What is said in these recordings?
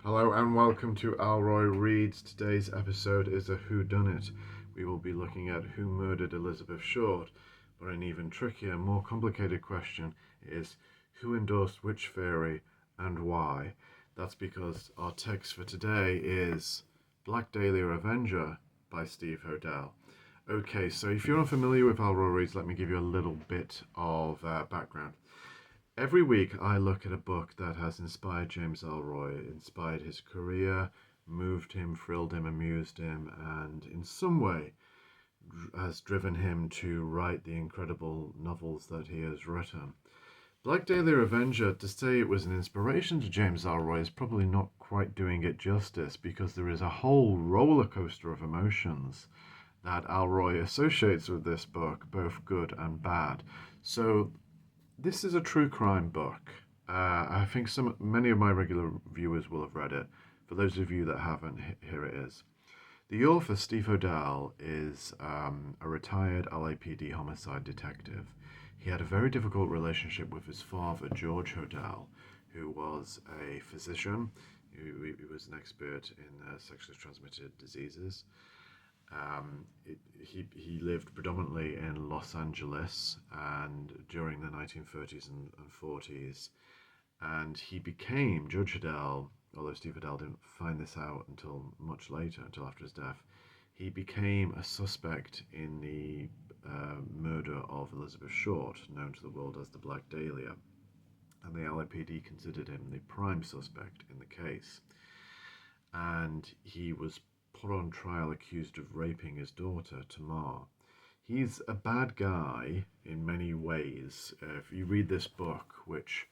Hello and welcome to ELLROY Reads. Today's episode is a whodunit. We will be looking at who murdered Elizabeth Short, but an even trickier, more complicated question is who endorsed which fairy and why. That's because our text for today is Black Dahlia Avenger by Steve Hodel. Okay, so if you're unfamiliar with ELLROY Reads, let me give you a little bit of background. Every week I look at a book that has inspired James Ellroy, inspired his career, moved him, thrilled him, amused him, and in some way has driven him to write the incredible novels that he has written. Black Dahlia Avenger, to say it was an inspiration to James Ellroy is probably not quite doing it justice, because there is a whole roller coaster of emotions that Ellroy associates with this book, both good and bad. So this is a true crime book. I think many of my regular viewers will have read it. For those of you that haven't, here it is. The author, Steve Hodel, is a retired LAPD homicide detective. He had a very difficult relationship with his father, George Hodel, who was a physician. He was an expert in sexually transmitted diseases. He lived predominantly in Los Angeles and during the 1930s and 40s, and he became Judge Hodel, although Steve Hodel didn't find this out until much later, until after his death. He became a suspect in the murder of Elizabeth Short, known to the world as the Black Dahlia, and the LAPD considered him the prime suspect in the case. And he was put on trial accused of raping his daughter, Tamar. He's a bad guy in many ways. If you read this book, which,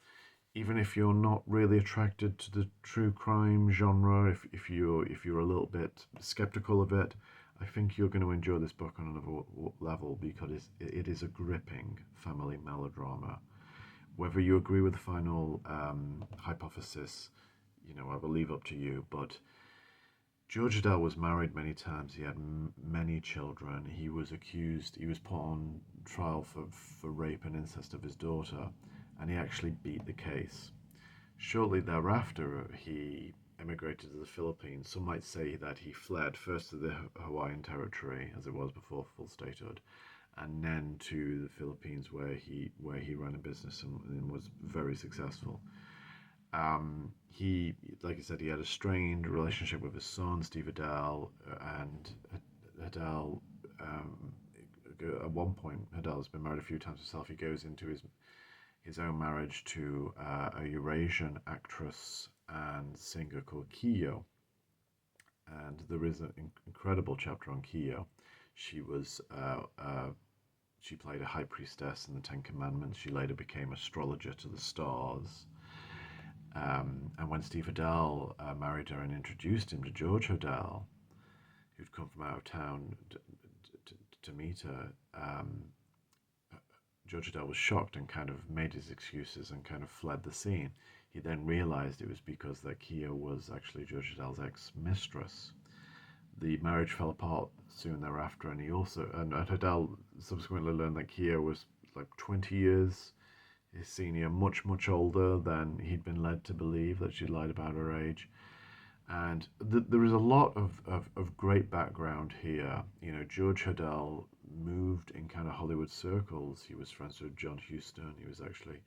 even if you're not really attracted to the true crime genre, if you're a little bit skeptical of it, I think you're going to enjoy this book on another level, because it is a gripping family melodrama. Whether you agree with the final hypothesis, I will leave up to you, but George Hodel was married many times. He had many children. He was put on trial for rape and incest of his daughter, and he actually beat the case. Shortly thereafter, he emigrated to the Philippines. Some might say that he fled first to the Hawaiian territory, as it was before full statehood, and then to the Philippines, where he ran a business and was very successful. Like I said, he had a strained relationship with his son, Steve Hodel, and Hodel. At one point, Hodel has been married a few times himself. He goes into his own marriage to a Eurasian actress and singer called Kiyo, and there is an incredible chapter on Kiyo. She was she played a high priestess in the Ten Commandments. She later became astrologer to the stars. And when Steve Hodel married her and introduced him to George Hodel, who'd come from out of town to meet her, George Hodel was shocked and kind of made his excuses and kind of fled the scene. He then realized it was because that Kia was actually George Hodel's ex-mistress. The marriage fell apart soon thereafter, and Hodel subsequently learned that Kia was like 20 years his senior, much, much older than he'd been led to believe, that she'd lied about her age. And there is a lot of great background here. George Hodel moved in kind of Hollywood circles. He was friends with John Huston. He was actually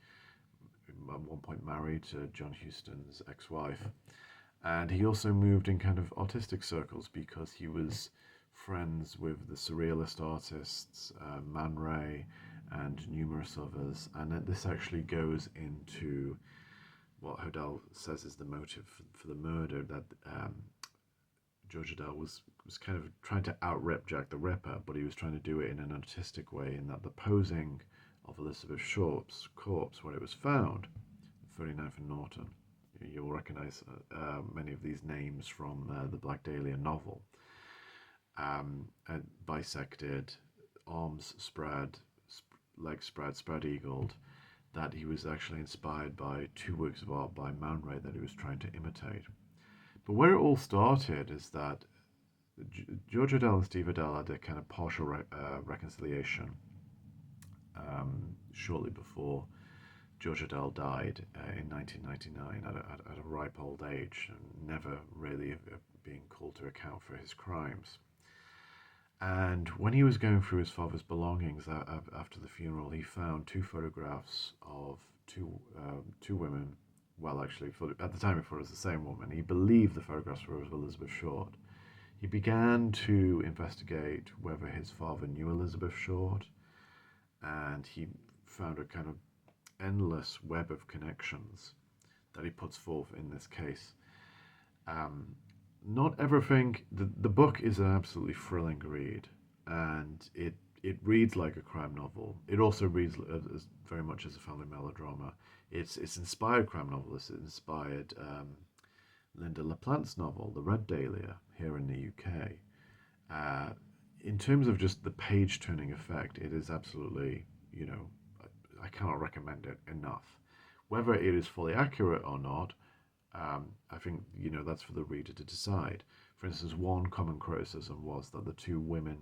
at one point married to John Huston's ex-wife. And he also moved in kind of artistic circles, because he was friends with the surrealist artists, Man Ray, and numerous others. And this actually goes into what Hodel says is the motive for the murder, that George Hodel was kind of trying to out-rip Jack the Ripper, but he was trying to do it in an artistic way, in that the posing of Elizabeth Short's corpse, when it was found, 39th and Norton, you'll recognize many of these names from the Black Dahlia novel, bisected, arms spread, legs spread-eagled, that he was actually inspired by two works of art by Man Ray that he was trying to imitate. But where it all started is that George Hodel and Steve Hodel had a kind of partial reconciliation shortly before George Hodel died in 1999 at a ripe old age, never really being called to account for his crimes. And when he was going through his father's belongings after the funeral, he found two photographs of two women. Well, actually, at the time, it was the same woman. He believed the photographs were of Elizabeth Short. He began to investigate whether his father knew Elizabeth Short, and he found a kind of endless web of connections that he puts forth in this case. Not everything. The book is an absolutely thrilling read, and it reads like a crime novel. It also reads as very much as a family melodrama. It's inspired crime novelists. It inspired Linda LaPlante's novel, The Red Dahlia, here in the UK. In terms of just the page-turning effect, it is absolutely, I cannot recommend it enough. Whether it is fully accurate or not, I think, that's for the reader to decide. For instance, one common criticism was that the two women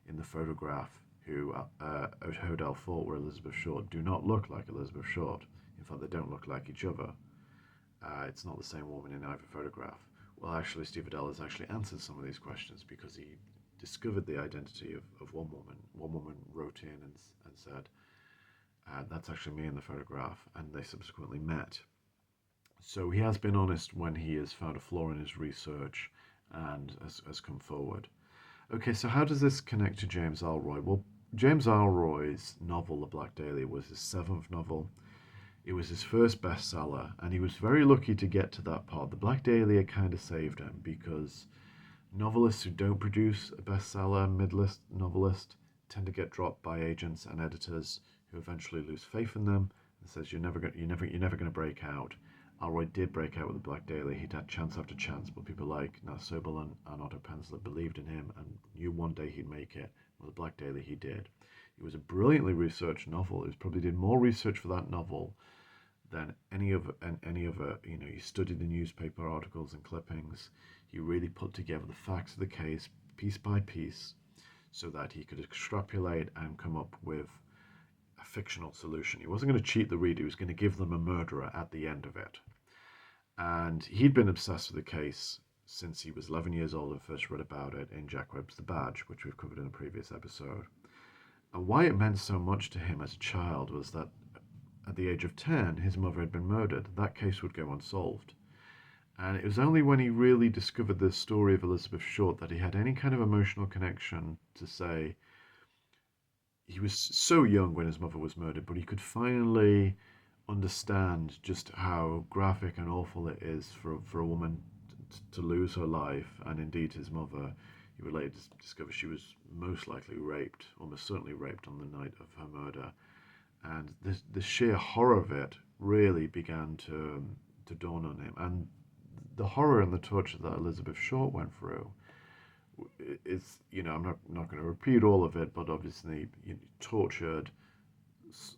in the photograph who Hodel thought were Elizabeth Short do not look like Elizabeth Short. In fact, they don't look like each other. It's not the same woman in either photograph. Well, actually, Steve Hodel has actually answered some of these questions because he discovered the identity of one woman. One woman wrote in and said, that's actually me in the photograph, and they subsequently met. So he has been honest when he has found a flaw in his research and has come forward. Okay, so how does this connect to James Ellroy? Well, James Ellroy's novel, The Black Dahlia, was his seventh novel. It was his first bestseller, and he was very lucky to get to that part. The Black Dahlia kind of saved him because novelists who don't produce a bestseller, mid-list novelist, tend to get dropped by agents and editors who eventually lose faith in them and says you're never going to break out. Ellroy did break out with The Black Dahlia. He'd had chance after chance, but people like Nat Sobel and Otto Penzler believed in him and knew one day he'd make it. With The Black Dahlia, he did. It was a brilliantly researched novel. He probably did more research for that novel than any other. He studied the newspaper articles and clippings. He really put together the facts of the case piece by piece so that he could extrapolate and come up with a fictional solution. He wasn't going to cheat the reader. He was going to give them a murderer at the end of it. And he'd been obsessed with the case since he was 11 years old and first read about it in Jack Webb's The Badge, which we've covered in a previous episode. And why it meant so much to him as a child was that at the age of 10, his mother had been murdered. That case would go unsolved. And it was only when he really discovered the story of Elizabeth Short that he had any kind of emotional connection to say he was so young when his mother was murdered, but he could finally understand just how graphic and awful it is for a woman to lose her life, and indeed his mother. He would later discover she was most likely raped, almost certainly raped on the night of her murder. And the sheer horror of it really began to dawn on him. And the horror and the torture that Elizabeth Short went through is, I'm not going to repeat all of it, but obviously tortured,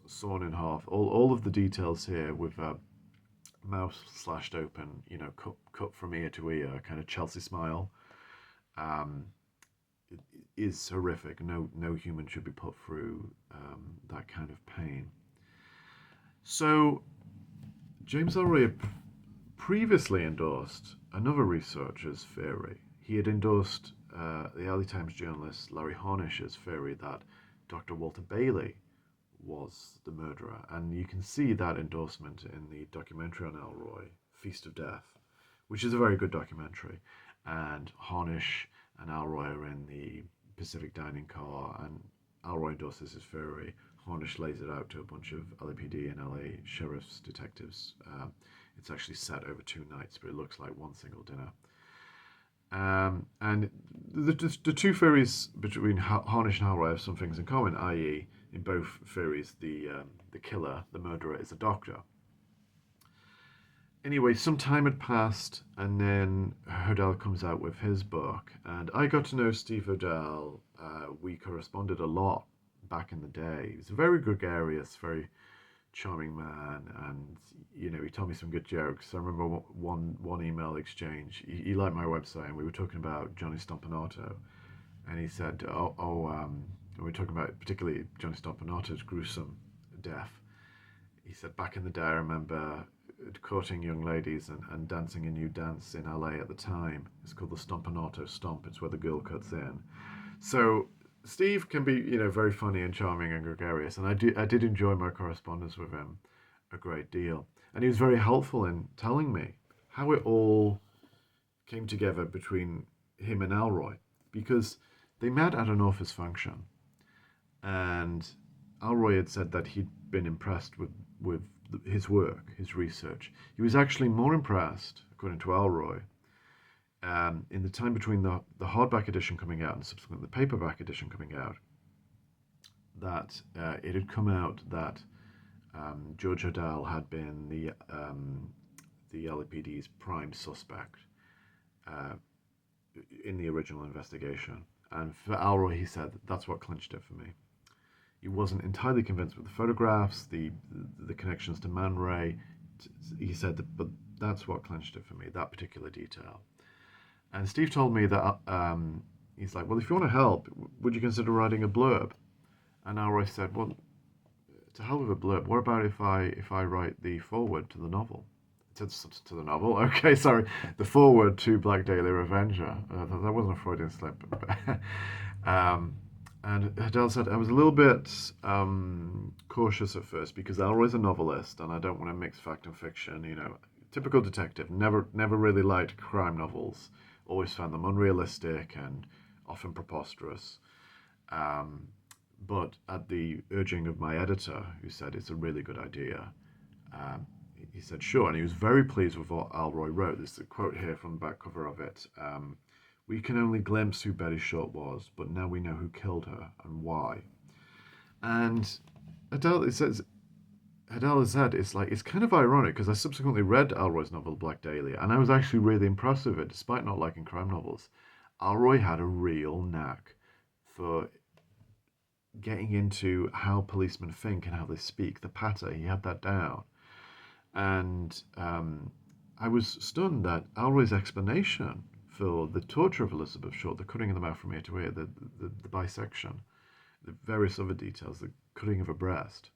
sawn in half, all of the details here with mouth slashed open, cut from ear to ear, kind of Chelsea smile, is horrific. No human should be put through that kind of pain. So James Ellroy previously endorsed another researcher's theory. He had endorsed the LA Times journalist Larry Harnish's theory that Dr. Walter Bailey was the murderer, and you can see that endorsement in the documentary on Ellroy, Feast of Death, which is a very good documentary. And Harnish and Ellroy are in the Pacific dining car, and Ellroy endorses his theory. Harnish lays it out to a bunch of LAPD and LA sheriff's detectives. It's actually set over 2 nights, but it looks like one single dinner. And the two theories between Harnish and Ellroy have some things in common, i.e., in both theories, the killer, the murderer, is a doctor. Anyway, some time had passed, and then Hodel comes out with his book, and I got to know Steve Hodel. We corresponded a lot back in the day. He was a very gregarious, very charming man, and he told me some good jokes. I remember one email exchange. He liked my website, and we were talking about Johnny Stompanato, and he said, we were talking about particularly Johnny Stompanato's gruesome death. He said, back in the day, I remember courting young ladies and dancing a new dance in LA at the time. It's called the Stompanato Stomp. It's where the girl cuts in. So Steve can be, very funny and charming and gregarious, and I did enjoy my correspondence with him a great deal. And he was very helpful in telling me how it all came together between him and Elroy, because they met at an office function, and Elroy had said that he'd been impressed with his work, his research. He was actually more impressed, according to Elroy, in the time between the hardback edition coming out and subsequently the paperback edition coming out, that it had come out that George Hodel had been the LAPD's prime suspect in the original investigation. And for Elroy, he said that's what clinched it for me. He wasn't entirely convinced with the photographs, the connections to Man Ray. He said, but that's what clinched it for me, that particular detail. And Steve told me that he's like, well, if you want to help, would you consider writing a blurb? And Elroy said, well, to hell with a blurb. What about if I write the foreword to the novel? To the novel? Okay, sorry. The foreword to Black Dahlia Avenger. That wasn't a Freudian slip. And Hodel said, I was a little bit cautious at first because Elroy's a novelist and I don't want to mix fact and fiction. Typical detective. Never really liked crime novels. Always found them unrealistic and often preposterous. But at the urging of my editor, who said it's a really good idea, he said sure. And he was very pleased with what Elroy wrote. There's a quote here from the back cover of it. We can only glimpse who Betty Short was, but now we know who killed her and why. And Hodel has said it's kind of ironic because I subsequently read Elroy's novel Black Dahlia, and I was actually really impressed with it, despite not liking crime novels. Elroy had a real knack for getting into how policemen think and how they speak, the patter. He had that down. And I was stunned that Elroy's explanation for the torture of Elizabeth Short, the cutting of the mouth from ear to ear, the bisection, the various other details, the cutting of her breast,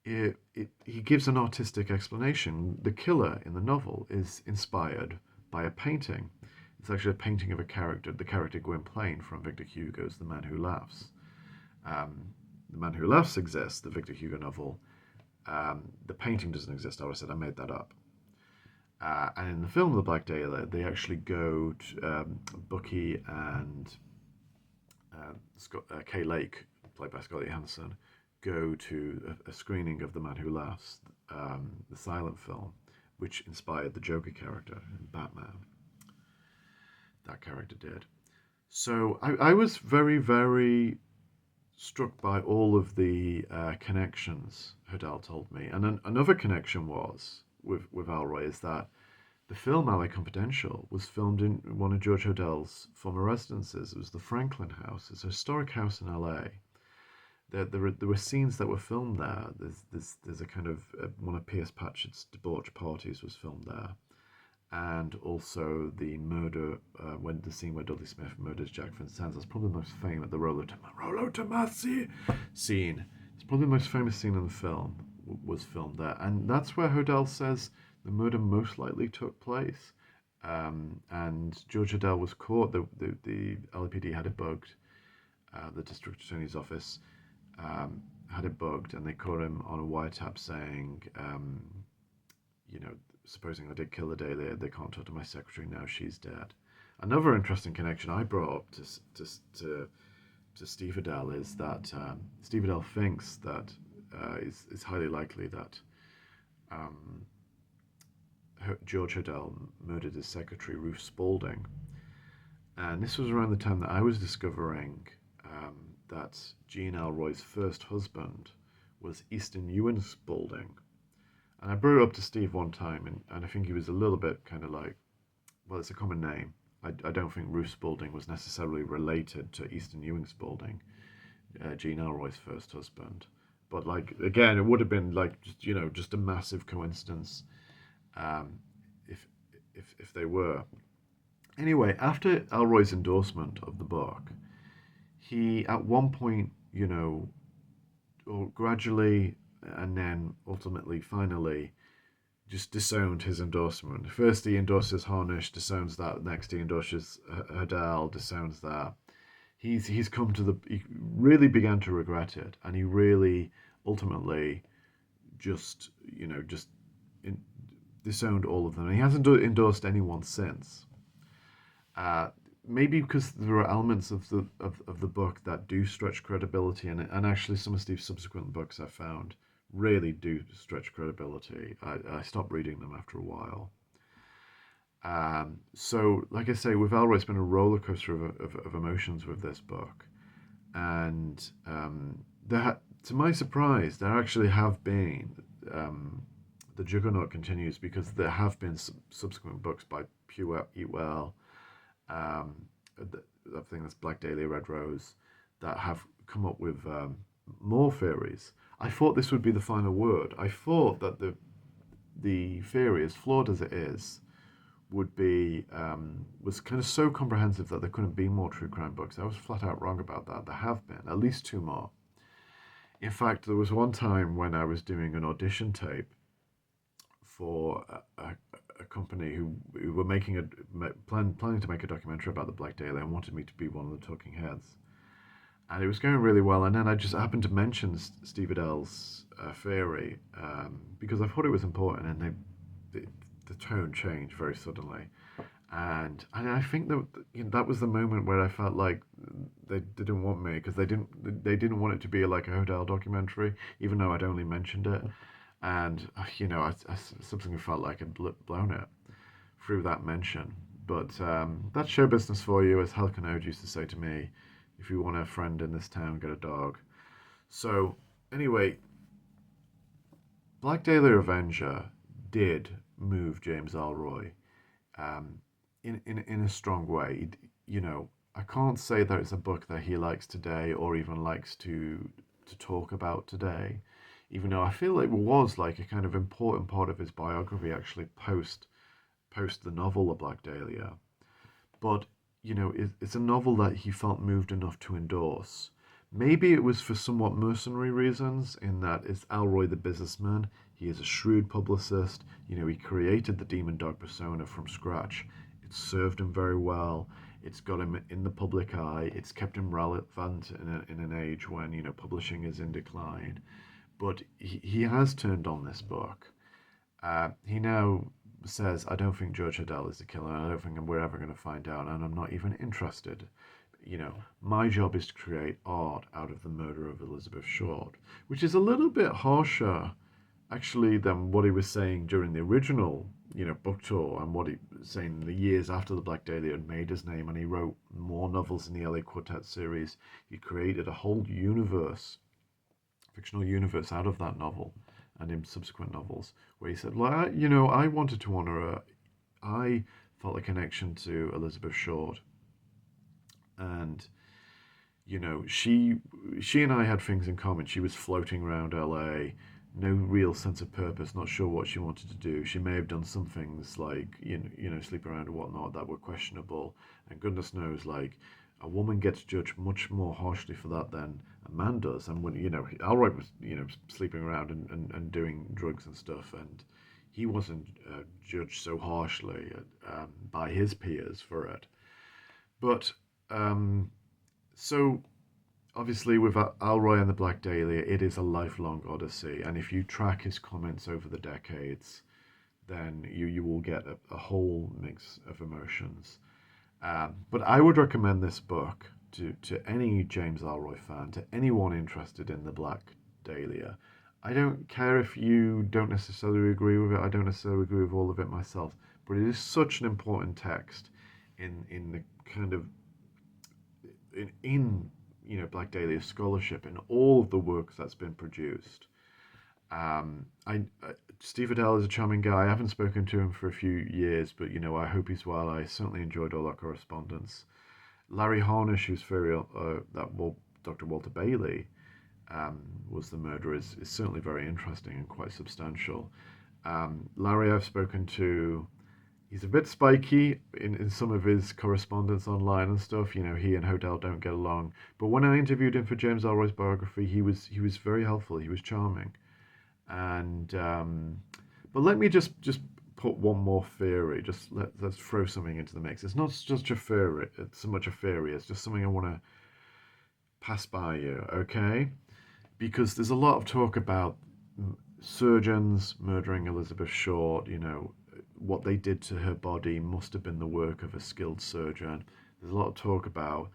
he gives an artistic explanation. The killer in the novel is inspired by a painting. It's actually a painting of a character, the character Gwynplaine from Victor Hugo's The Man Who Laughs. The Man Who Laughs exists, the Victor Hugo novel. The painting doesn't exist. I said I made that up. And in the film The Black Dahlia, they actually go to Bucky and Kay Lake, played by Scarlett Johansson, go to a screening of The Man Who Laughs, the silent film, which inspired the Joker character in Batman. That character did. So I was very, very struck by all of the connections Hodel told me. And another connection was with Elroy is that the film LA Confidential was filmed in one of George Hodel's former residences. It was the Franklin House. It's a historic house in LA. There were scenes that were filmed there. There's a kind of one of Pierce Patchett's debauch parties was filmed there, and also the murder when the scene where Dudley Smith murders Jack Vincennes. That's probably the most famous. The Rollo Tomassi scene. It's probably the most famous scene in the film. Was filmed there, and that's where Hodel says the murder most likely took place. And George Hodel was caught. The LAPD had it bugged. The district attorney's office had it bugged, and they caught him on a wiretap saying, supposing I did kill the Dahlia, they can't talk to my secretary now. She's dead. Another interesting connection I brought up to Steve Hodel is that Steve Hodel thinks that. It's highly likely that George Hodel murdered his secretary, Ruth Spaulding. And this was around the time that I was discovering that Jean Elroy's first husband was Easton Ewan Spaulding. And I brought it up to Steve one time, and I think he was a little bit kind of like, well, it's a common name. I don't think Ruth Spaulding was necessarily related to Easton Ewing Spaulding, Jean Elroy's first husband. But again, it would have been just a massive coincidence if they were. Anyway, after Elroy's endorsement of the book, he at one point, or gradually, and then ultimately, finally, just disowned his endorsement. First, he endorses Harnish, disowns that. Next, he endorses Hodel, disowns that. He's come to he really began to regret it, and he really ultimately just just in, disowned all of them. And he hasn't endorsed anyone since. Uh, Maybe because there are elements of the book that do stretch credibility, and actually some of Steve's subsequent books I found really do stretch credibility. I stopped reading them after a while. So, like I say, with Elroy, it's been a roller coaster of emotions with this book, and to my surprise, there actually have been the juggernaut continues because there have been subsequent books by Pure Eat Well, um, I think that's Black Dahlia, Red Rose, that have come up with more theories. I thought this would be the final word. I thought that the theory, as flawed as it is, would be was kind of so comprehensive that there couldn't be more true crime books. I was flat out wrong about that. There have been at least two more. In fact, there was one time when I was doing an audition tape for a company who were making planning to make a documentary about the Black Dahlia and wanted me to be one of the talking heads. And it was going really well. And then I just happened to mention Steve Adel's theory because I thought it was important, and the tone changed very suddenly. And I think that that was the moment where I felt like they didn't want me because they didn't want it to be like a Hodel documentary, even though I'd only mentioned it. And I subsequently felt like I'd blown it through that mention. But that's show business for you, as Hal Canode used to say to me. If you want a friend in this town, get a dog. So anyway, Black Dahlia Avenger did move James Ellroy in a strong way. I can't say that it's a book that he likes today or even likes to talk about today, even though I feel it was like a kind of important part of his biography actually post the novel The Black Dahlia. But it's a novel that he felt moved enough to endorse. Maybe it was for somewhat mercenary reasons, in that it's Elroy the businessman. He is a shrewd publicist. He created the Demon Dog persona from scratch. It served him very well. It's got him in the public eye. It's kept him relevant in an age when publishing is in decline. But he has turned on this book. He now says, I don't think George Hodel is the killer. I don't think we're ever going to find out, and I'm not even interested. My job is to create art out of the murder of Elizabeth Short, which is a little bit harsher, actually, than what he was saying during the original, book tour, and what he was saying in the years after the Black Dahlia had made his name, and he wrote more novels in the LA Quartet series. He created a whole universe, fictional universe, out of that novel and in subsequent novels, where he said, well, I wanted to honor her. I felt a connection to Elizabeth Short, and she and I had things in common. She was floating around LA, no real sense of purpose, not sure what she wanted to do. She may have done some things like sleep around and whatnot that were questionable, and goodness knows, like, a woman gets judged much more harshly for that than a man does. And when Elroy was sleeping around and doing drugs and stuff, and he wasn't judged so harshly by his peers for it. But so obviously with Elroy and the Black Dahlia, it is a lifelong odyssey, and if you track his comments over the decades, then you will get a whole mix of emotions. But I would recommend this book to any James Ellroy fan, to anyone interested in the Black Dahlia. I don't care if you don't necessarily agree with it. I don't necessarily agree with all of it myself, but it is such an important text in the kind of in Black Dahlia scholarship and all of the work that's been produced. Steve Hodel is a charming guy. I haven't spoken to him for a few years, but I hope he's well. I certainly enjoyed all our correspondence. Larry Harnish, who's Dr. Walter Bailey was the murderer, is certainly very interesting and quite substantial. Larry, I've spoken to. He's a bit spiky in some of his correspondence online and stuff. He and Hodel don't get along. But when I interviewed him for James Ellroy's biography, he was very helpful. He was charming. And But let me just put one more theory. Just let's throw something into the mix. It's not just a theory. It's so much a theory. It's just something I want to pass by you, okay? Because there's a lot of talk about surgeons murdering Elizabeth Short. You know, what they did to her body must have been the work of a skilled surgeon. There's a lot of talk about,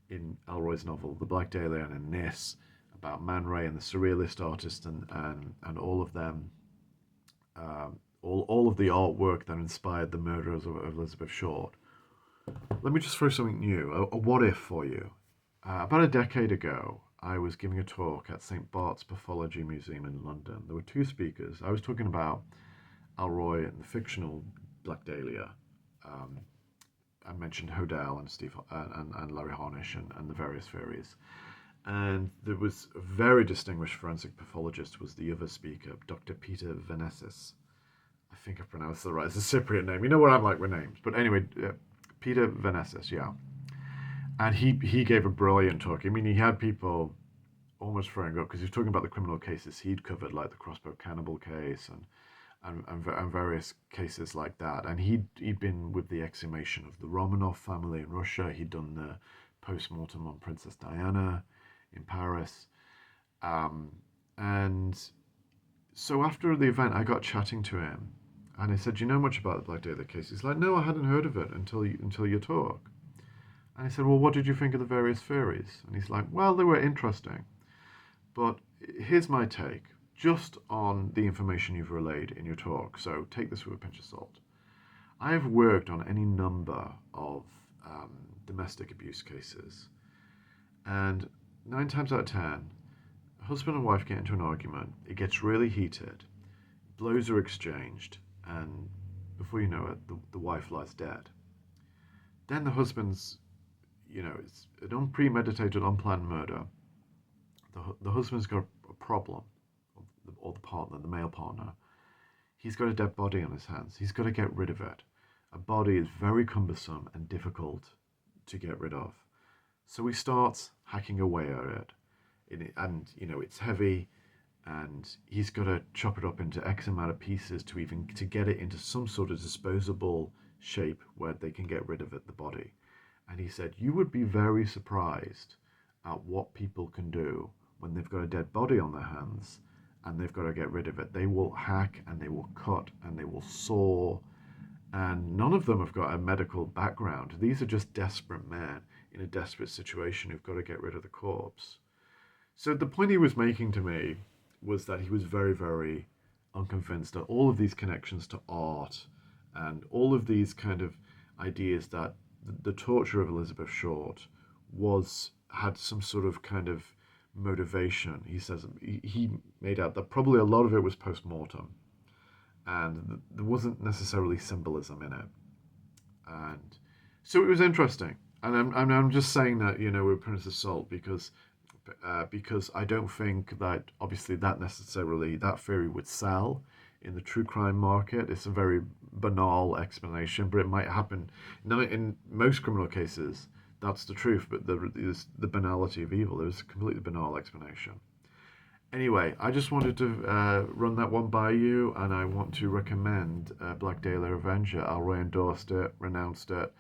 in Ellroy's novel, The Black Dahlia, and in this, about Man Ray and the surrealist artist, and all of them, all of the artwork that inspired the murderers of Elizabeth Short. Let me just throw something new, a what if for you. About a decade ago, I was giving a talk at St. Bart's Pathology Museum in London. There were two speakers. I was talking about Ellroy and the fictional Black Dahlia. I mentioned Hodel and Steve and Larry Harnish and the various theories. And there was a very distinguished forensic pathologist was the other speaker, Dr. Peter Venesis. I think I pronounced it right. It's a Cypriot name. You know what I'm like with names. But anyway, Peter Venesis, yeah. And he gave a brilliant talk. I mean, he had people almost throwing up because he was talking about the criminal cases he'd covered, like the Crossbow Cannibal case and various cases like that. And he'd been with the exhumation of the Romanov family in Russia. He'd done the post-mortem on Princess Diana in Paris. And so after the event, I got chatting to him. And I said, "Do you know much about the Black Dahlia case?" He's like, "No, I hadn't heard of it until your talk." And I said, "Well, what did you think of the various theories?" And he's like, "Well, they were interesting. But here's my take, just on the information you've relayed in your talk. So take this with a pinch of salt. I have worked on any number of domestic abuse cases. And 9 times out of 10, husband and wife get into an argument. It gets really heated. Blows are exchanged. And before you know it, the wife lies dead. Then the husband's, it's an unpremeditated, unplanned murder. The husband's got a problem, or the partner, the male partner. He's got a dead body on his hands. He's got to get rid of it. A body is very cumbersome and difficult to get rid of. So he starts hacking away at it. And, it's heavy. And he's got to chop it up into X amount of pieces to get it into some sort of disposable shape where they can get rid of it, the body. And he said, you would be very surprised at what people can do when they've got a dead body on their hands and they've got to get rid of it. They will hack and they will cut and they will saw. And none of them have got a medical background. These are just desperate men in a desperate situation who've got to get rid of the corpse. So the point he was making to me was that he was very, very unconvinced that all of these connections to art and all of these kind of ideas that the torture of Elizabeth Short had some sort of kind of motivation. He says he made out that probably a lot of it was post-mortem and there wasn't necessarily symbolism in it. And so it was interesting. And I'm just saying that, with a pinch of salt because I don't think that obviously that theory would sell in the true crime market. It's a very banal explanation, but it might happen. In most criminal cases, that's the truth, but there's the banality of evil. There's a completely banal explanation. Anyway, I just wanted to run that one by you, and I want to recommend Black Dahlia Avenger. Ellroy endorsed it, renounced it,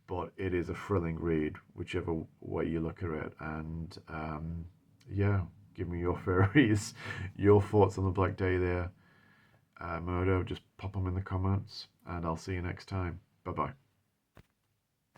but it is a thrilling read, whichever way you look at it. And give me your theories, your thoughts on the Black Dahlia murder. Just pop them in the comments, and I'll see you next time. Bye-bye.